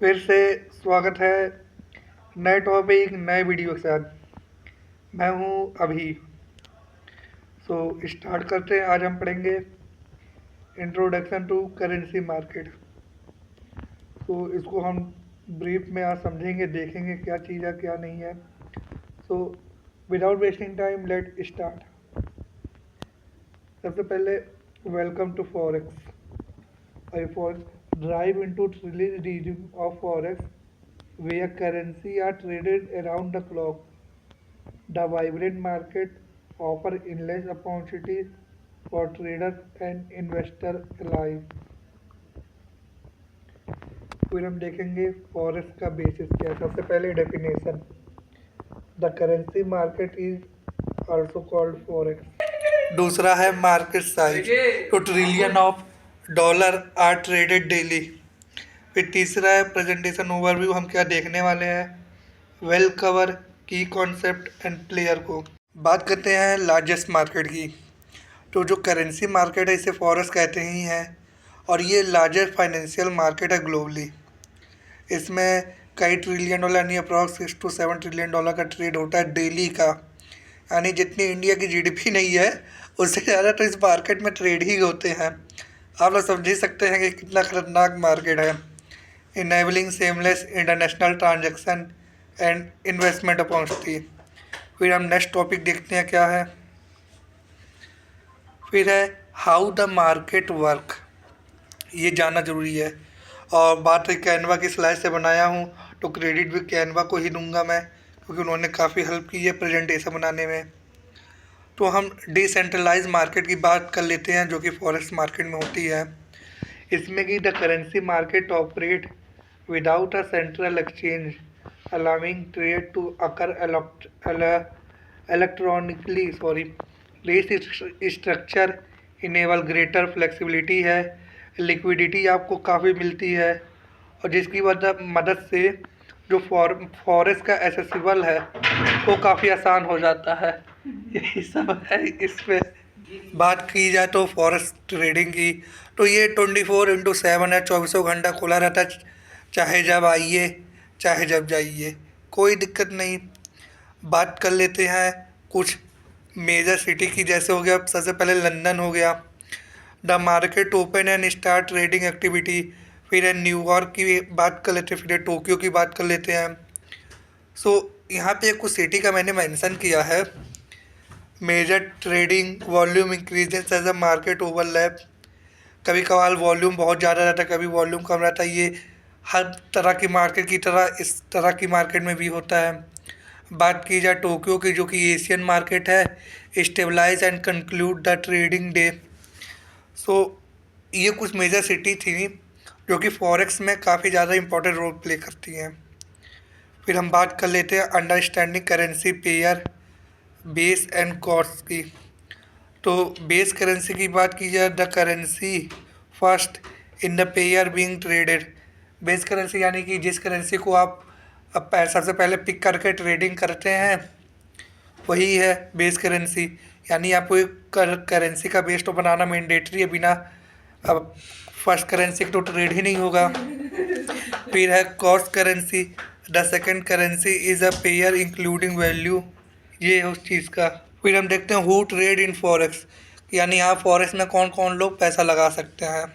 फिर से स्वागत है नए टॉपिक नए वीडियो के साथ। मैं हूँ अभी। स्टार्ट करते हैं। आज हम पढ़ेंगे इंट्रोडक्शन टू करेंसी मार्केट। इसको हम ब्रीफ में आज समझेंगे, देखेंगे क्या चीज़ है क्या नहीं है। So without wasting time let start. सबसे पहले welcome to forex. I forex drive into release of forex where currency are traded around the clock. The vibrant market offer endless opportunities for traders and investors alike. फिर हम देखेंगे forex का basis क्या है। सबसे पहले definition, the currency market is also called forex. दूसरा है market size, 2 trillion of dollar are traded daily. फिर तीसरा है प्रेजेंटेशन ओवरव्यू, हम क्या देखने वाले हैं, वेल कवर की कॉन्सेप्ट एंड प्लेयर को। बात करते हैं लार्जेस्ट मार्केट की। तो जो करेंसी मार्केट है इसे फॉरेक्स कहते ही हैं और ये लार्जेस्ट फाइनेंशियल मार्केट है ग्लोबली। इसमें कई ट्रिलियन डॉलर यानी अप्रॉक्स 6 to 7 ट्रिलियन डॉलर का ट्रेड होता है डेली का। यानी जितनी इंडिया की जीडीपी नहीं है उससे ज़्यादा तो इस मार्केट में ट्रेड ही होते हैं। आप लोग समझ ही सकते हैं कि कितना खतरनाक मार्केट है। Enabling seamless international transaction and investment opportunity. फिर हम नेक्स्ट टॉपिक देखते हैं क्या है। फिर है हाउ द मार्केट वर्क, ये जानना ज़रूरी है। और बात है कैनवा की स्लाइड से बनाया हूँ तो क्रेडिट भी कैनवा को ही दूंगा मैं, क्योंकि उन्होंने काफ़ी हेल्प की है प्रेजेंटेशन बनाने में। तो हम डिसेंट्रलाइज मार्केट की बात कर लेते हैं जो कि फॉरेक्स मार्केट में होती है। इसमें कि the currency market operate without a central exchange allowing trade to occur electronically. This structure enable greater flexibility है, लिक्विडिटी आपको काफ़ी मिलती है और जिसकी मदद से जो फॉरेक्स का एसेसिबल है वो काफ़ी आसान हो जाता है। यही सब है। इसमें बात की जाए तो फॉरेक्स ट्रेडिंग की, तो ये 24/7 है, 24 घंटा खुला रहता है। चाहे जब आइए चाहे जब जाइए, कोई दिक्कत नहीं। बात कर लेते हैं कुछ मेजर सिटी की, जैसे हो गया सबसे पहले लंदन हो गया। The market open and start trading activity. फिर है न्यूयॉर्क की बात कर लेते हैं, फिर है टोक्यो की बात कर लेते हैं। यहाँ पे कुछ सिटी का मैंने मेंशन किया है। Major trading volume increases as a market overlap. कभी कभार वॉल्यूम बहुत ज़्यादा रहता है, कभी वॉल्यूम कम रहता है। ये हर तरह की मार्केट की तरह इस तरह की मार्केट में भी होता है। बात की जाए टोक्यो की, जो कि एशियन मार्केट है, stabilise and conclude the trading day. ये कुछ मेजर सिटी थी जो कि फॉरेक्स में काफ़ी ज़्यादा इंपॉर्टेंट रोल प्ले करती हैं। फिर हम बात कर लेते हैं understanding currency pair base and cost की। तो बेस करेंसी की बात की जाए, the currency first in the pair being traded. Base currency यानी कि जिस करेंसी को आप अब सबसे पहले पिक करके ट्रेडिंग करते हैं वही है बेस करेंसी। यानी आपको एक करेंसी का बेस तो बनाना मैंडेटरी है, बिना अब फर्स्ट करेंसी तो ट्रेड ही नहीं होगा। फिर है cost currency, the second currency is a pair including value, ये है उस चीज़ का। फिर हम देखते हैं हु ट्रेड इन फॉरेक्स, यानी यहाँ फॉरेक्स में कौन कौन लोग पैसा लगा सकते हैं,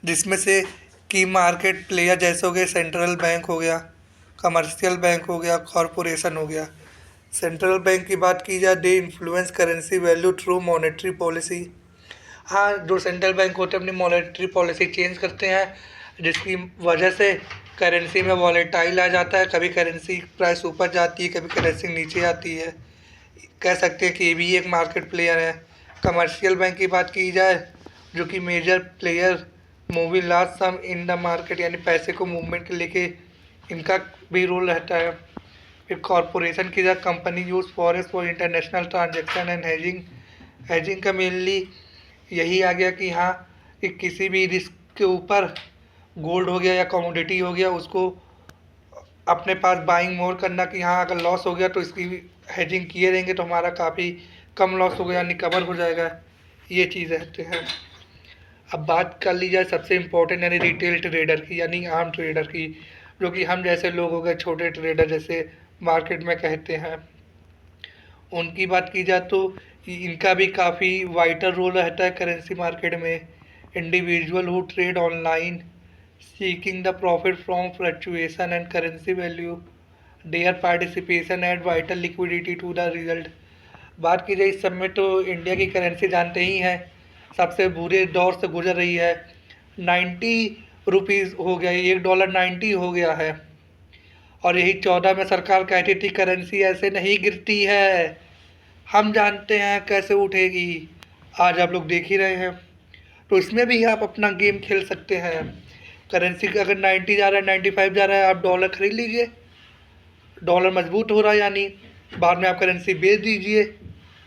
जिसमें से की मार्केट प्लेयर जैसे हो गए सेंट्रल बैंक हो गया, कमर्शियल बैंक हो गया, कॉरपोरेशन हो गया। सेंट्रल बैंक की बात की जाए, they influence currency value through monetary policy. हाँ, जो सेंट्रल बैंक होते हैं अपनी मॉनेटरी पॉलिसी चेंज करते हैं, जिसकी वजह से करेंसी में वॉलेटाइल आ जाता है। कभी करेंसी प्राइस ऊपर जाती है, कभी करेंसी नीचे आती है। कह सकते हैं कि ये भी एक मार्केट प्लेयर है। कमर्शियल बैंक की बात की जाए, जो कि major player moving large sum in the market, यानी पैसे को मूवमेंट के लेके इनका भी रोल रहता है। फिर कॉरपोरेशन की जगह company use forex for international transaction and hedging. Hedging का मेनली यही आ गया कि हाँ, कि किसी भी रिस्क के ऊपर गोल्ड हो गया या कमोडिटी हो गया, उसको अपने पास बाइंग मोर करना कि हाँ अगर लॉस हो गया तो इसकी हेजिंग किए रहेंगे तो हमारा काफ़ी कम लॉस हो गया, यानी कवर हो जाएगा। ये चीज़ रहते हैं। अब बात कर ली जाए सबसे इम्पोर्टेंट यानी रिटेल ट्रेडर की यानी आम ट्रेडर की, जो कि हम जैसे लोग हो गए छोटे ट्रेडर जैसे मार्केट में कहते हैं। उनकी बात की जाए तो इनका भी काफ़ी वाइटल रोल रहता है करेंसी मार्केट में। Individual who trade online seeking the profit from fluctuation and currency value, their participation add vital liquidity to the result. बात की जाए इस समय तो इंडिया की करेंसी जानते ही हैं सबसे बुरे दौर से गुजर रही है। 90 रुपीज़ हो गया, $1 90 हो गया है। और यही 14 में सरकार कहती थी करेंसी ऐसे नहीं गिरती है, हम जानते हैं कैसे उठेगी। आज आप लोग देख ही रहे हैं। तो इसमें भी आप अपना गेम खेल सकते हैं। करेंसी का अगर 90 जा रहा है, 95 जा रहा है, आप डॉलर खरीद लीजिए। डॉलर मजबूत हो रहा है यानी बाद में आप करेंसी बेच दीजिए।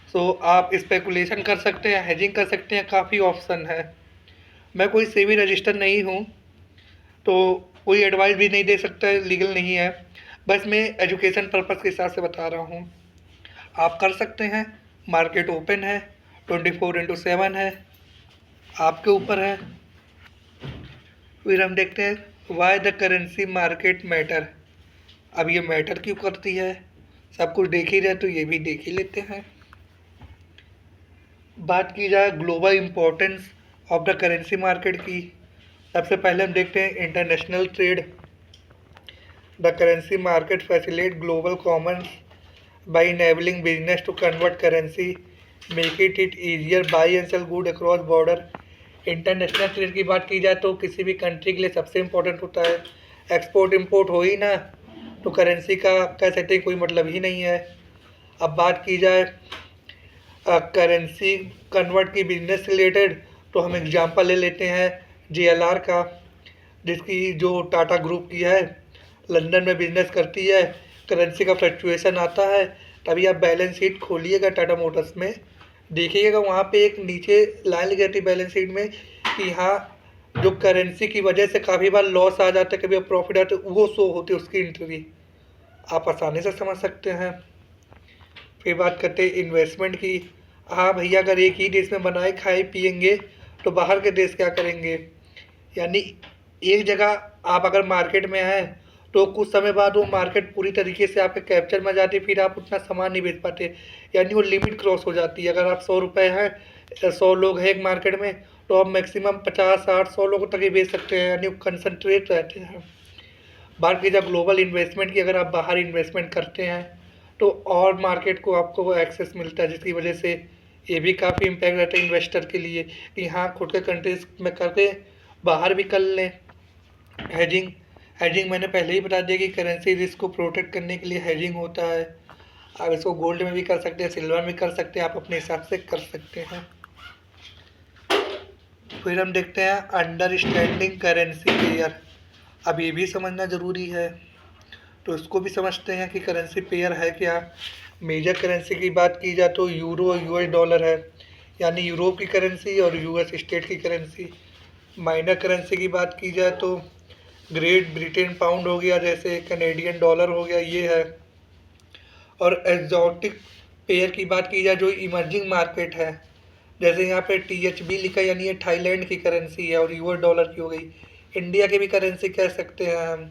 सो आप स्पेकुलेशन कर सकते हैं, हेजिंग कर सकते हैं, काफ़ी ऑप्शन है। मैं कोई सेबी रजिस्टर नहीं हूँ तो कोई एडवाइस भी नहीं दे सकता है, लीगल नहीं है। बस मैं एजुकेशन पर्पज़ के हिसाब से बता रहा हूँ। आप कर सकते हैं, मार्केट ओपन है, 24/7 है, आपके ऊपर है। फिर हम देखते हैं why the currency market matter. अब ये मैटर क्यों करती है, सब कुछ देख ही रहे तो ये भी देख ही लेते हैं। बात की जाए global importance of the currency market की, सबसे पहले हम देखते हैं international trade. The currency market facilitate global commerce by enabling business to convert currency, make it easier buy and sell good across border। International trade की बात की जाए तो किसी भी कंट्री के लिए सबसे इम्पोर्टेंट होता है। एक्सपोर्ट इंपोर्ट हो ही ना तो करेंसी का कह सकते कोई मतलब ही नहीं है। अब बात की जाए करेंसी कन्वर्ट की बिजनेस रिलेटेड तो हम एग्जांपल ले लेते हैं JLR का, जिसकी जो टाटा ग्रुप की है, लंदन में बिजनेस करती है। करेंसी का फ्लक्चुएशन आता है तभी आप बैलेंस शीट खोलिएगा टाटा मोटर्स में, देखिएगा वहाँ पे एक नीचे लाइन लगी रहती है बैलेंस शीट में कि हाँ जो करेंसी की वजह से काफ़ी बार लॉस आ जाता है, कभी प्रॉफिट आता है, वो शो होती है उसकी एंट्री, आप आसानी से समझ सकते हैं। फिर बात करते हैं इन्वेस्टमेंट की। हाँ भैया, अगर एक ही देश में बनाए खाए पिएंगे तो बाहर के देश क्या करेंगे। यानी एक जगह आप अगर मार्केट में हैं तो कुछ समय बाद वो मार्केट पूरी तरीके से आपके कैप्चर में जाती है, फिर आप उतना सामान नहीं बेच पाते, यानी वो लिमिट क्रॉस हो जाती है। अगर आप 100 रुपये हैं, 100 लोग हैं एक मार्केट में तो आप मैक्सिमम 50 60 100 लोगों तक ही बेच सकते हैं, यानी वो कंसनट्रेट रहते हैं। बात की जब ग्लोबल इन्वेस्टमेंट की, अगर आप बाहर इन्वेस्टमेंट करते हैं तो और मार्केट को आपको वो एक्सेस मिलता है, जिसकी वजह से ये भी काफ़ी इम्पैक्ट रहता है इन्वेस्टर के लिए कि हाँ खुद के कंट्रीज में करके बाहर भी कर लें। हेजिंग मैंने पहले ही बता दिया कि करेंसी रिस्क को प्रोटेक्ट करने के लिए हेजिंग होता है। आप इसको गोल्ड में भी कर सकते हैं, सिल्वर में भी कर सकते हैं, आप अपने हिसाब से कर सकते हैं। फिर हम देखते हैं अंडरस्टैंडिंग करेंसी पेयर। अब ये भी समझना ज़रूरी है, तो इसको भी समझते हैं कि करेंसी पेयर है क्या। मेजर करेंसी की बात की जाए तो यूरो और US डॉलर है, यानी यूरोप की करेंसी और US स्टेट की करेंसी। माइनर करेंसी की बात की जाए तो ग्रेट ब्रिटेन पाउंड हो गया, जैसे कनेडियन डॉलर हो गया, ये है। और एक्जॉटिक पेयर की बात की जाए जो इमर्जिंग मार्केट है, जैसे यहाँ पे THB लिखा है, यानी ये थाईलैंड की करेंसी है और US डॉलर की हो गई। इंडिया की भी करेंसी कह सकते हैं हम,